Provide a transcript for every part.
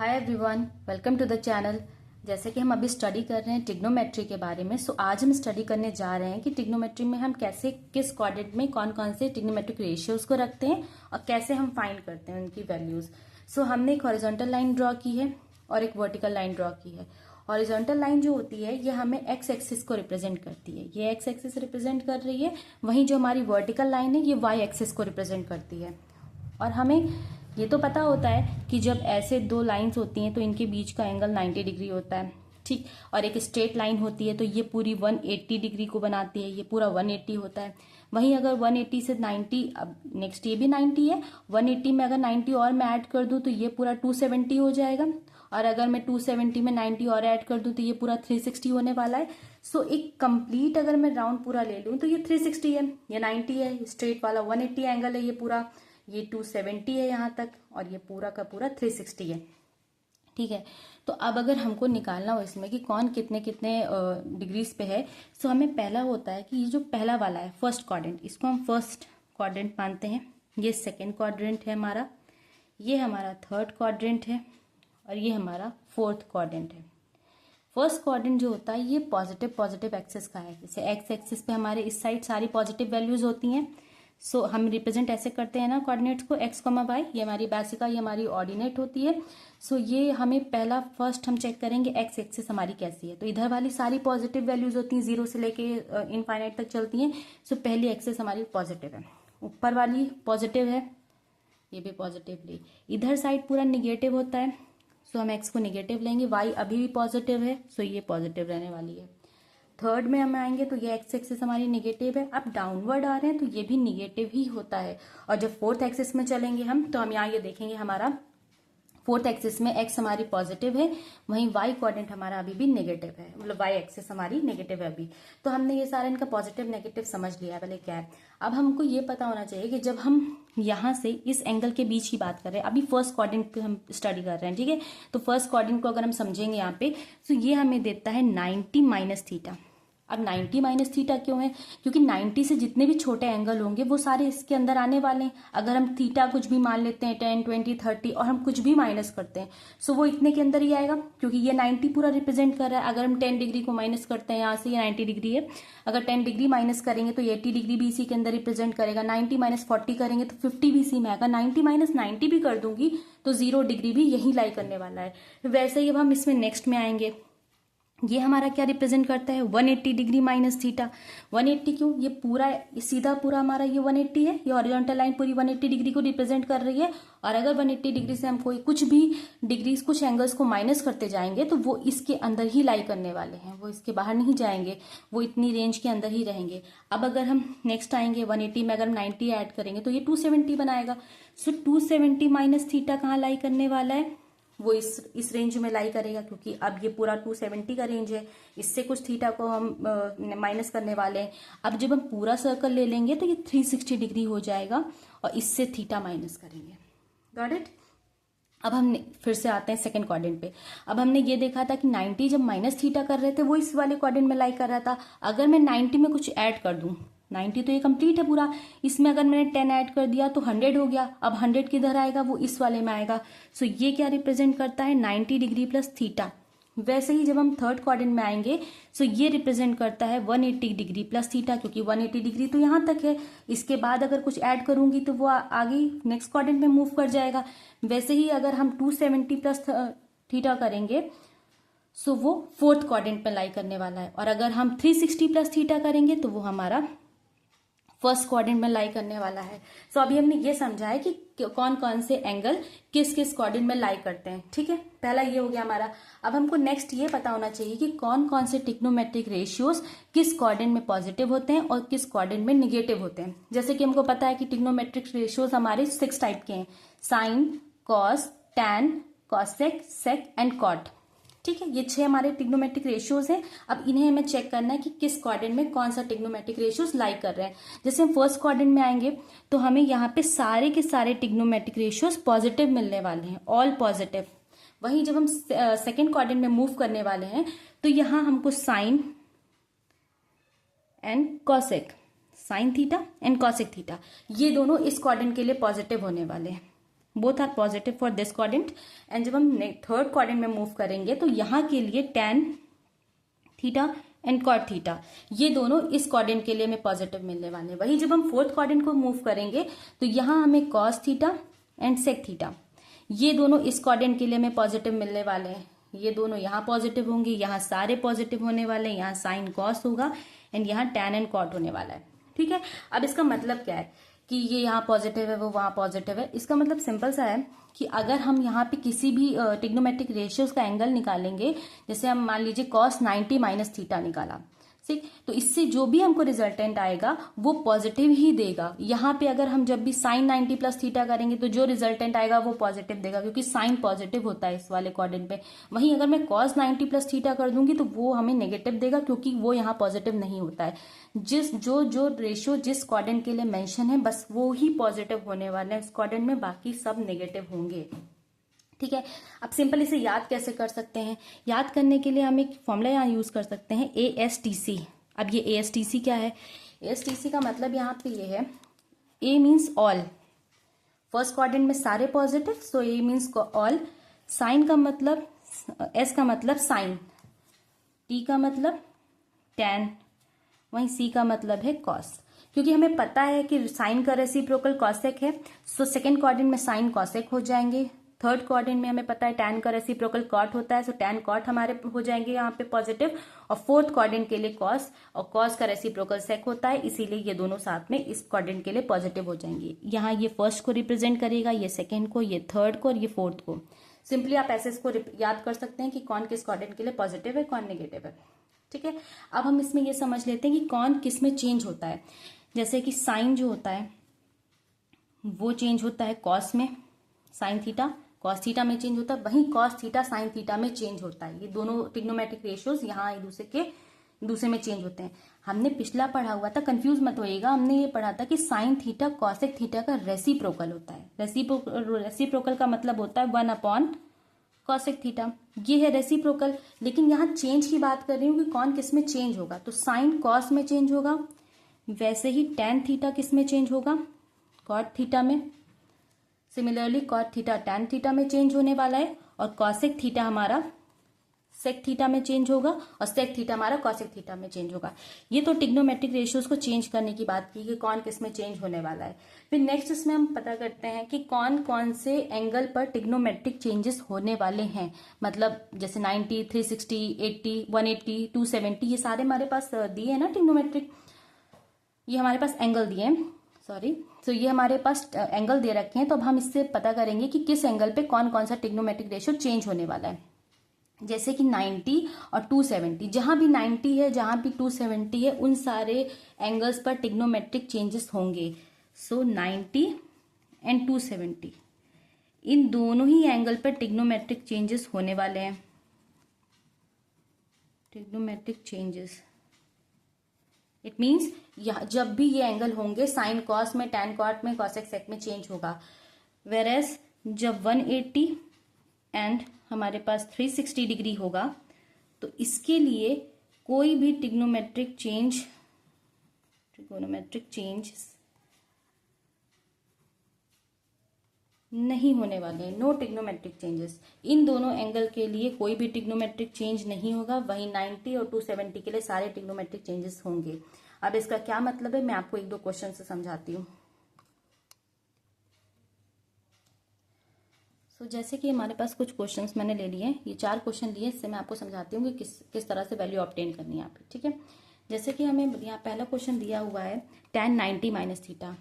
Hi everyone, welcome to the channel. जैसे कि हम अभी स्टडी कर रहे हैं ट्रिग्नोमेट्री के बारे में, सो आज हम स्टडी करने जा रहे हैं कि ट्रिग्नोमेट्री में हम कैसे किस क्वाड्रेंट में कौन कौन से ट्रिग्नोमेट्रिक रेशियोज को रखते हैं और कैसे हम फाइंड करते हैं उनकी वैल्यूज। सो हमने एक हॉरिजॉन्टल लाइन ड्रॉ की है और एक वर्टिकल लाइन ड्रॉ की है। हॉरिजॉन्टल लाइन जो होती है ये हमें एक्स एक्सिस को रिप्रेजेंट करती है, ये एक्स एक्सिस रिप्रेजेंट कर रही है। वहीं जो हमारी वर्टिकल लाइन है ये वाई एक्सिस को रिप्रेजेंट करती है। और हमें ये तो पता होता है कि जब ऐसे दो लाइंस होती हैं तो इनके बीच का एंगल 90 डिग्री होता है, ठीक। और एक स्ट्रेट लाइन होती है तो ये पूरी 180 डिग्री को बनाती है, ये पूरा 180 होता है। वहीं अगर 180 से 90, अब नेक्स्ट ये भी 90 है, 180 में अगर 90 और मैं ऐड कर दूं तो ये पूरा 270 हो जाएगा। और अगर मैं 270 में 90 और ऐड कर दूं तो ये पूरा 360 होने वाला है। सो एक कंप्लीट अगर मैं राउंड पूरा ले लूं तो ये 360 है, ये 90 है, स्ट्रेट वाला 180 एंगल है, ये पूरा ये 270 है यहाँ तक, और ये पूरा का पूरा 360 है, ठीक है। तो अब अगर हमको निकालना हो इसमें कि कौन कितने कितने डिग्रीज पे है, तो हमें पहला होता है कि ये जो पहला वाला है फर्स्ट क्वाड्रेंट, इसको हम फर्स्ट क्वाड्रेंट मानते हैं। ये सेकेंड क्वाड्रेंट है हमारा, ये हमारा थर्ड क्वाड्रेंट है और ये हमारा फोर्थ क्वाड्रेंट है। फर्स्ट क्वाड्रेंट जो होता है ये पॉजिटिव पॉजिटिव एक्सिस का है। जैसे एक्स एक्सिस पे हमारे इस साइड सारी पॉजिटिव वैल्यूज होती हैं। सो हम रिप्रेजेंट ऐसे करते हैं ना कोऑर्डिनेट्स को, एक्स कॉमा वाई, ये हमारी बेसिका, ये हमारी ऑर्डिनेट होती है। सो ये हमें पहला फर्स्ट हम चेक करेंगे एक्स एक्सिस हमारी कैसी है। तो इधर वाली सारी पॉजिटिव वैल्यूज होती हैं, 0 से लेके इनफाइनाइट तक चलती हैं। सो पहली एक्सिस हमारी पॉजिटिव है, ऊपर वाली पॉजिटिव है, ये भी पॉजिटिवली। इधर साइड पूरा निगेटिव होता है, सो हम एक्स को निगेटिव लेंगे। वाई अभी भी पॉजिटिव है, सो ये पॉजिटिव रहने वाली है। थर्ड में हम आएंगे तो ये एक्स एक्सिस हमारी निगेटिव है। अब डाउनवर्ड आ रहे हैं तो ये भी निगेटिव ही होता है। और जब फोर्थ एक्सिस में चलेंगे हम तो हम यहाँ ये देखेंगे हमारा फोर्थ एक्सिस में एक्स हमारी पॉजिटिव है, वहीं वाई क्वाड्रेंट हमारा अभी भी नेगेटिव है, मतलब वाई एक्सिस हमारी नेगेटिव है अभी। तो हमने ये सारा इनका पॉजिटिव नेगेटिव समझ लिया है, पहले क्या है। अब हमको ये पता होना चाहिए कि जब हम यहाँ से इस एंगल के बीच की बात कर रहे हैं, अभी फर्स्ट क्वाड्रेंट पे हम स्टडी कर रहे हैं, ठीक है। तो फर्स्ट क्वाड्रेंट को अगर हम समझेंगे यहाँ पे, तो ये हमें देता है 90 माइनस थीटा। अब 90 माइनस थीटा क्यों है? क्योंकि 90 से जितने भी छोटे एंगल होंगे वो सारे इसके अंदर आने वाले हैं। अगर हम थीटा कुछ भी मान लेते हैं 10, 20, 30 और हम कुछ भी माइनस करते हैं, सो वो इतने के अंदर ही आएगा, क्योंकि ये 90 पूरा रिप्रेजेंट कर रहा है। अगर हम 10 डिग्री को माइनस करते हैं यहाँ से, ये 90 डिग्री है, अगर 10 डिग्री माइनस करेंगे तो 80 डिग्री भी इसी के अंदर रिप्रेजेंट करेगा। 90 माइनस 40 करेंगे तो 50 भी इसी में आएगा। 90 माइनस 90 भी कर दूंगी तो 0 डिग्री भी यही लाई करने वाला है। वैसे ही अब हम इसमें नेक्स्ट में आएंगे, ये हमारा क्या रिप्रेजेंट करता है 180 डिग्री माइनस थीटा। 180 क्यों? ये पूरा सीधा पूरा हमारा ये 180 है, ये हॉरिजॉन्टल लाइन पूरी 180 डिग्री को रिप्रेजेंट कर रही है। और अगर 180 डिग्री से हम कोई कुछ भी डिग्रीज कुछ एंगल्स को माइनस करते जाएंगे तो वो इसके अंदर ही लाई करने वाले हैं, वो इसके बाहर नहीं जाएंगे, वो इतनी रेंज के अंदर ही रहेंगे। अब अगर हम नेक्स्ट आएंगे 180 में अगर हम 90 ऐड करेंगे तो ये 270 बनाएगा। सो 270 माइनस थीटा कहाँ लाई करने वाला है? वो इस रेंज में लाई करेगा, क्योंकि अब ये पूरा 270 का रेंज है, इससे कुछ थीटा को हम माइनस करने वाले हैं। अब जब हम पूरा सर्कल ले लेंगे तो ये 360 डिग्री हो जाएगा और इससे थीटा माइनस करेंगे। Got it? अब हम फिर से आते हैं सेकंड क्वाड्रेंट पे। अब हमने ये देखा था कि 90 जब माइनस थीटा कर रहे थे वो इस वाले क्वाड्रेंट में लाई कर रहा था। अगर मैं 90 में कुछ ऐड कर दूं, 90 तो ये कंप्लीट है पूरा, इसमें अगर मैंने 10 ऐड कर दिया तो 100 हो गया। अब 100 किधर आएगा? वो इस वाले में आएगा। सो ये क्या रिप्रेजेंट करता है 90 डिग्री प्लस थीटा। वैसे ही जब हम थर्ड क्वाड्रेंट में आएंगे सो ये रिप्रेजेंट करता है 180 डिग्री प्लस थीटा, क्योंकि 180 डिग्री तो यहाँ तक है, इसके बाद अगर कुछ ऐड करूंगी तो वो आगे नेक्स्ट क्वाड्रेंट में मूव कर जाएगा। वैसे ही अगर हम 270 प्लस थीटा करेंगे सो वो फोर्थ क्वाड्रेंट में लाई करने वाला है। और अगर हम 360 प्लस थीटा करेंगे तो वो हमारा फर्स्ट क्वाड्रेंट में लाई करने वाला है। सो अभी हमने ये समझा है कि कौन कौन से एंगल किस किस क्वाड्रेंट में लाई करते हैं, ठीक है। पहला ये हो गया हमारा। अब हमको नेक्स्ट ये पता होना चाहिए कि कौन कौन से ट्रिग्नोमेट्रिक रेशियोज किस क्वाड्रेंट में पॉजिटिव होते हैं और किस क्वाड्रेंट में निगेटिव होते हैं। जैसे कि हमको पता है कि ट्रिग्नोमेट्रिक रेशियोज हमारे 6 टाइप के हैं, sine, cos, tan, cosec, sec and cot, ठीक है। ये 6 हमारे ट्रिग्नोमेट्रिक रेशियोज हैं। अब इन्हें हमें चेक करना है कि किस क्वाड्रेंट में कौन सा ट्रिग्नोमेट्रिक रेशियोज लाई कर रहे हैं। जैसे हम फर्स्ट क्वाड्रेंट में आएंगे तो हमें यहाँ पे सारे के सारे ट्रिग्नोमेट्रिक रेशियोज पॉजिटिव मिलने वाले हैं, ऑल पॉजिटिव। वहीं जब हम सेकेंड क्वाड्रेंट में मूव करने वाले हैं तो यहाँ हमको sine and cosec, sine theta and cosec theta, ये दोनों इस क्वाड्रेंट के लिए पॉजिटिव होने वाले हैं, both are positive for this quadrant. And जब हम थर्ड क्वाड्रेंट में मूव करेंगे तो यहाँ के लिए tan theta and cot theta ये दोनों इस क्वाड्रेंट के लिए हमें पॉजिटिव मिलने वाले हैं। वही जब हम फोर्थ क्वाड्रेंट को मूव करेंगे तो यहाँ हमें cos theta and sec theta ये दोनों इस क्वाड्रेंट के लिए हमें पॉजिटिव मिलने वाले हैं। ये दोनों यहाँ पॉजिटिव होंगे, यहाँ सारे पॉजिटिव होने वाले हैं, यहाँ साइन कॉस होगा एंड यहाँ टैन एंड कॉट होने वाला है। ठीक है, अब इसका मतलब क्या है कि ये यहाँ पॉजिटिव है वो वहाँ पॉजिटिव है। इसका मतलब सिंपल सा है कि अगर हम यहाँ पे किसी भी ट्रिग्नोमेट्रिक रेशियोज का एंगल निकालेंगे, जैसे हम मान लीजिए cos 90 माइनस थीटा निकाला, ठीक, तो इससे जो भी हमको रिजल्टेंट आएगा वो पॉजिटिव ही देगा। यहाँ पे अगर हम जब भी साइन 90 प्लस थीटा करेंगे तो जो रिजल्टेंट आएगा वो पॉजिटिव देगा, क्योंकि साइन पॉजिटिव होता है इस वाले क्वाड्रेंट पे। वहीं अगर मैं cos 90 प्लस थीटा कर दूंगी तो वो हमें नेगेटिव देगा, क्योंकि वो यहाँ पॉजिटिव नहीं होता है। जो रेशियो जिस क्वाड्रेंट के लिए मेंशन है बस वो ही पॉजिटिव होने वाले हैं इस क्वाड्रेंट में, बाकी सब नेगेटिव होंगे। ठीक है, अब सिंपल इसे याद कैसे कर सकते हैं? याद करने के लिए हम एक फॉर्मूला यहाँ यूज कर सकते हैं, ASTC। अब ये ASTC क्या है? ASTC का मतलब यहाँ पे ये है, A means all, first quadrant में सारे positive, so A means all. Sine का मतलब, S का मतलब साइन, T का मतलब टैन, वहीं C का मतलब है कॉस। क्योंकि हमें पता है कि साइन का रेसिप्रोकल कॉसेक है, सो सेकेंड क्वाड्रेंट में साइन कॉसेक हो जाएंगे। थर्ड क्वाड्रेंट में हमें पता है टैन का रेसिप्रोकल कॉट होता है, सो टैन कॉट हमारे हो जाएंगे यहाँ पे पॉजिटिव। और फोर्थ क्वाड्रेंट के लिए कॉस, और कॉस का रेसिप्रोकल सेक होता है, इसीलिए ये दोनों साथ में इस क्वाड्रेंट के लिए पॉजिटिव हो जाएंगे। यहाँ ये फर्स्ट को रिप्रेजेंट करेगा, ये सेकेंड को, ये थर्ड को और ये फोर्थ को। सिंपली आप ऐसे इसको याद कर सकते हैं कि कौन किस क्वाड्रेंट के लिए पॉजिटिव है, कौन नेगेटिव है। ठीक है, अब हम इसमें ये समझ लेते हैं कि कौन किस में चेंज होता है। जैसे कि साइन जो होता है वो चेंज होता है कॉस में, साइन थीटा कॉस थीटा में चेंज होता है, वहीं कॉस थीटा साइन थीटा में चेंज होता है। ये दोनों ट्रिग्नोमेट्रिक रेशियोज यहाँ एक दूसरे में चेंज होते हैं। हमने पिछला पढ़ा हुआ था, कंफ्यूज मत होइएगा, हमने ये पढ़ा था कि साइन थीटा कॉसेक थीटा का रेसिप्रोकल होता है। रेसिप्रोकल का मतलब होता है 1 कॉसेक थीटा, ये है रेसिप्रोकल। लेकिन यहाँ चेंज की बात कर रही हूँ कि कौन किस में चेंज होगा, तो साइन कॉस में चेंज होगा, वैसे ही टैन थीटा किस में चेंज होगा, कॉट थीटा में। Similarly cot theta tan theta में चेंज होने वाला है, और कॉसेक थीटा हमारा सेक थीटा में चेंज होगा, और सेक थीटा हमारा कॉसेक थीटा में चेंज होगा। ये तो ट्रिग्नोमेट्रिक रेशियोज को चेंज करने की बात की कि कौन किस में चेंज होने वाला है। फिर नेक्स्ट इसमें हम पता करते हैं कि कौन कौन से एंगल पर ट्रिग्नोमेट्रिक चेंजेस होने वाले हैं। मतलब जैसे 90, 360, 80, 180, 270, ये सारे हमारे पास दिए हैं ना ट्रिग्नोमेट्रिक, ये हमारे पास एंगल दिए हैं, सॉरी, तो ये हमारे पास एंगल दे रखे हैं। तो अब हम इससे पता करेंगे कि किस एंगल पे कौन कौन सा ट्रिग्नोमेट्रिक रेशियो चेंज होने वाला है। जैसे कि 90 और 270, जहां भी 90 है जहां भी 270 है, उन सारे एंगल्स पर ट्रिग्नोमेट्रिक चेंजेस होंगे। सो 90 एंड 270 इन दोनों ही एंगल पर ट्रिग्नोमेट्रिक चेंजेस होने वाले हैं। ट्रिग्नोमेट्रिक चेंजेस इट मीन्स जब भी ये एंगल होंगे, साइन कॉस में, टैन कॉट में, कॉसेक सेक में चेंज होगा। वेरएस जब 180 एंड हमारे पास 360 डिग्री होगा तो इसके लिए कोई भी ट्रिग्नोमेट्रिक चेंज नहीं होने वाले हैं। नो ट्रिग्नोमेट्रिक चेंजेस, इन दोनों एंगल के लिए कोई भी ट्रिग्नोमेट्रिक चेंज नहीं होगा। वहीं 90 और 270 के लिए सारे ट्रिग्नोमेट्रिक चेंजेस होंगे। अब इसका क्या मतलब है मैं आपको एक दो क्वेश्चन से समझाती हूँ। तो जैसे कि हमारे पास कुछ क्वेश्चंस मैंने ले लिए, ये 4 क्वेश्चन लिए, इससे मैं आपको समझाती हूँ कि किस तरह से वैल्यू ऑब्टेन करनी है यहाँ पे। ठीक है, जैसे कि हमें यहाँ पहला क्वेश्चन दिया हुआ है tan 90 माइनस थीटा।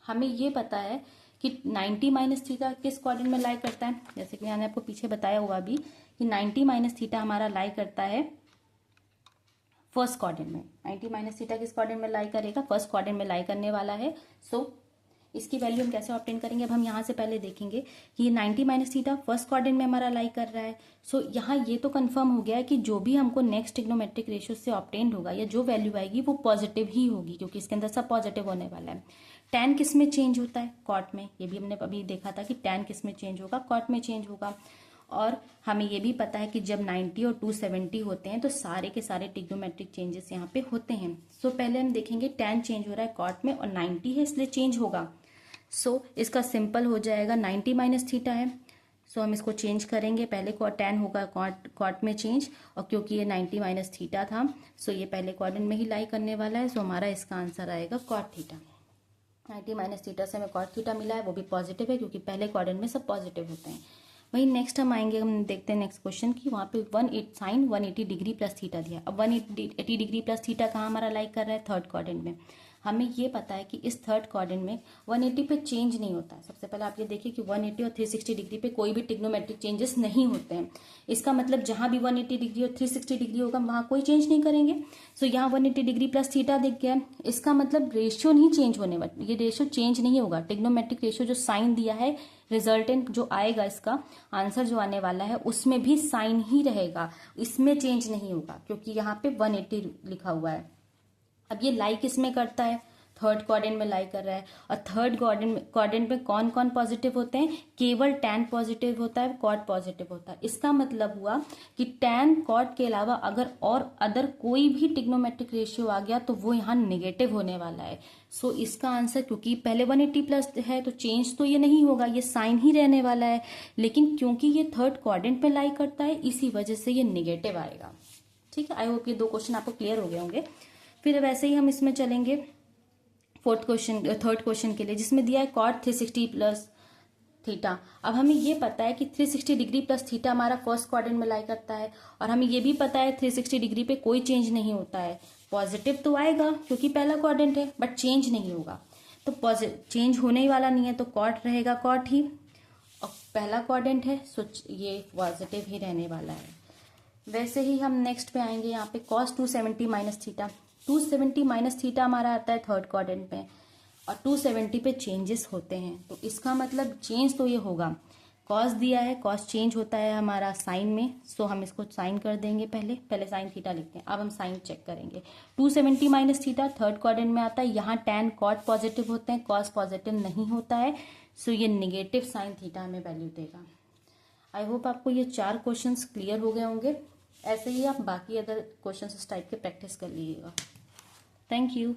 हमें ये पता है कि 90 माइनस थीटा किस क्वाड्रेंट में लाई करता है। जैसे कि मैंने आपको पीछे बताया हुआ भी कि 90 माइनस थीटा हमारा लाई करता है फर्स्ट क्वाड्रेंट में। 90 माइनस थीटा किस क्वाड्रेंट में लाई करेगा, फर्स्ट क्वाड्रेंट में लाई करने वाला है। सो इसकी वैल्यू हम कैसे ऑब्टेन करेंगे, अब हम यहाँ से पहले देखेंगे कि ये 90 माइनस थीटा फर्स्ट क्वाड्रेंट में हमारा लाई कर रहा है। सो यहाँ ये तो कंफर्म हो गया है कि जो भी हमको नेक्स्ट ट्रिग्नोमेट्रिक रेशियो से ऑब्टेन होगा या जो वैल्यू आएगी वो पॉजिटिव ही होगी, क्योंकि इसके अंदर सब पॉजिटिव होने वाला है। टैन किस में चेंज होता है, कॉट में। ये भी हमने अभी देखा था कि टैन किस में चेंज होगा, कॉट में चेंज होगा। और हमें ये भी पता है कि जब 90 और 270 होते हैं तो सारे के सारे ट्रिग्नोमेट्रिक चेंजेस यहाँ पे होते हैं। सो पहले हम देखेंगे टैन चेंज हो रहा है कॉट में और 90 है इसलिए चेंज होगा। सो इसका सिंपल हो जाएगा 90 माइनस थीटा है। सो हम इसको चेंज करेंगे, पहले tan होगा कॉट में चेंज, और क्योंकि ये 90 माइनस थीटा था सो ये पहले क्वाड्रेंट में ही लाई करने वाला है। सो हमारा इसका आंसर आएगा कॉट थीटा। 90 माइनस थीटा से हमें कॉट थीटा मिला है, वो भी पॉजिटिव है क्योंकि पहले क्वाड्रेंट में सब पॉजिटिव होते हैं। वही नेक्स्ट हम आएंगे, हम देखते हैं नेक्स्ट क्वेश्चन की, वहाँ पे साइन 180 डिग्री प्लस थीटा दिया। अब 180 डिग्री प्लस थीटा कहाँ हमारा लाइक कर रहा है, थर्ड क्वाड्रेंट में। हमें ये पता है कि इस थर्ड क्वाड्रेंट में 180 पे चेंज नहीं होता है। सबसे पहले आप ये देखिए कि 180 और 360 डिग्री पे कोई भी ट्रिग्नोमेट्रिक चेंजेस नहीं होते हैं। इसका मतलब जहां भी 180 डिग्री और 360 डिग्री होगा वहां कोई चेंज नहीं करेंगे। सो यहाँ 180 डिग्री प्लस थीटा दिख गया, इसका मतलब रेशियो नहीं चेंज होने वाला, ये रेशियो चेंज नहीं होगा। ट्रिग्नोमेट्रिक रेशियो जो साइन दिया है, रिजल्टेंट जो आएगा, इसका आंसर जो आने वाला है उसमें भी साइन ही रहेगा, इसमें चेंज नहीं होगा क्योंकि यहाँ पे 180 लिखा हुआ है। अब ये लाई किस में करता है, थर्ड क्वाड्रेंट में लाई कर रहा है, और थर्ड क्वाड्रेंट में कौन कौन पॉजिटिव होते हैं, केवल tan पॉजिटिव होता है, कॉट पॉजिटिव होता है। इसका मतलब हुआ कि tan कॉट के अलावा अगर और अदर कोई भी ट्रिग्नोमेट्रिक रेशियो आ गया तो वो यहाँ नेगेटिव होने वाला है। सो इसका आंसर, क्योंकि पहले 180 प्लस है तो चेंज तो ये नहीं होगा, ये साइन ही रहने वाला है, लेकिन क्योंकि ये थर्ड क्वाड्रेंट में लाई करता है इसी वजह से ये नेगेटिव आएगा। ठीक है, आई होप ये दो क्वेश्चन आपको क्लियर हो गए होंगे। फिर वैसे ही हम इसमें चलेंगे थर्ड क्वेश्चन के लिए, जिसमें दिया है कॉट 360 प्लस थीटा। अब हमें ये पता है कि 360 डिग्री प्लस थीटा हमारा फर्स्ट क्वाड्रेंट में लाई करता है, और हमें ये भी पता है 360 डिग्री पे कोई चेंज नहीं होता है। पॉजिटिव तो आएगा क्योंकि पहला क्वाड्रेंट है, बट चेंज नहीं होगा, तो चेंज होने ही वाला नहीं है, तो कॉट रहेगा कॉट ही, और पहला क्वाड्रेंट है सो ये पॉजिटिव ही रहने वाला है। वैसे ही हम नेक्स्ट पे आएंगे, यहाँ पे cos 270 minus theta. 270 minus theta हमारा आता है थर्ड क्वाड्रेंट में, और 270 पे चेंजेस होते हैं, तो इसका मतलब चेंज तो ये होगा। कॉस दिया है, कॉस चेंज होता है हमारा साइन में, सो हम इसको साइन कर देंगे, पहले साइन थीटा लिखते हैं, अब हम साइन चेक करेंगे। 270 माइनस थीटा थर्ड क्वाड्रेंट में आता है, यहाँ tan कॉट पॉजिटिव होते हैं, कॉस पॉजिटिव नहीं होता है, सो ये निगेटिव साइन थीटा हमें वैल्यू देगा। आई होप आपको ये 4 क्वेश्चंस क्लियर हो गए होंगे। ऐसे ही आप बाकी अदर क्वेश्चंस इस टाइप के प्रैक्टिस कर लीजिएगा। Thank you.